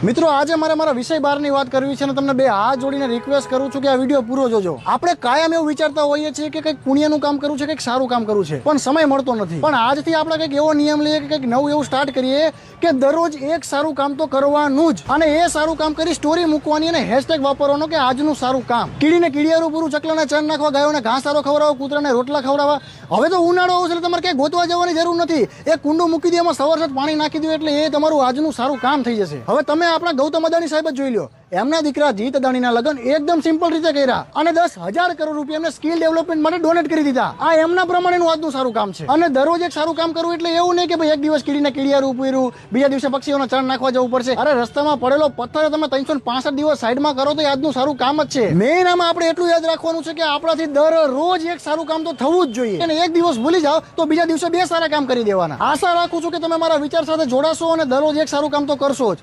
મિત્રો આજે મારા વિષય બહારની વાત કરવી છે અને તમને બે હાથ જોડીને રિક્વેસ્ટ કરું છું કે આ વિડીયો પૂરો જોજો. આપણે કાયમ એવું વિચારતા હોઈએ છીએ કે કંઈક પુણ્યનું કામ કરવું છે, કંઈક સારું કામ કરવું છે, પણ સમય મળતો નથી. પણ આજથી આપણે કંઈક એવો નિયમ લઈએ કે કંઈક નવું એવું સ્ટાર્ટ કરીએ કે દરરોજ એક સારું કામ તો કરવાનું જ, અને એ સારું કામ કરી સ્ટોરી મૂકવાની અને હેશટેગ વાપરવાનો કે આજનું સારું કામ. કીડીને કીડિયારું પૂરું, ચકલાને ચણ નાખવા, ગાયોને ઘાસ સારો ખવડાવો, કૂતરાને રોટલા ખવડાવવા. હવે તો ઉનાળો આવશે એટલે તમારે ક્યાંય ગોતવા જવાની જરૂર નથી. એક કુંડું મૂકી દે, એમાં સવાર પાણી નાખી દો એટલે એ તમારું આજનું સારું કામ થઈ જશે. હવે તમે આપણા ગૌતમ અદાણી સાહેબ જ જોઈ લો. એમના દીકરા જીત અદાણીના લગ્ન એકદમ સિમ્પલ રીતે કર્યા અને 10,000 કરોડ રૂપિયા એમને સ્કિલ ડેવલપમેન્ટ માટે ડોનેટ કરી દીધા. આ એમના પ્રમાણેનું આજનું સારું કામ છે. અને દરરોજ એક સારું કામ કરવું એટલે એવું નહીં કે ભાઈ એક દિવસ કીડીને કીડિયારું પૂર્યું, બીજા દિવસે પક્ષીઓને ચણ નાખવા જવું પડશે. અરે રસ્તામાં પડેલો પથ્થર તમે 365 દિવસ સાઈડમાં કરો તો આજનું સારું કામ જ છે. મેઇન આમાં આપણે એટલું યાદ રાખવાનું છે કે આપણાથી દરરોજ એક સારું કામ તો થવું જ જોઈએ. અને એક દિવસ ભૂલી જાઓ તો બીજા દિવસે 2 સારા કામ કરી દેવાના. આશા રાખું છું કે તમે મારા વિચાર સાથે જોડાશો અને દરરોજ એક સારું કામ તો કરશો જ.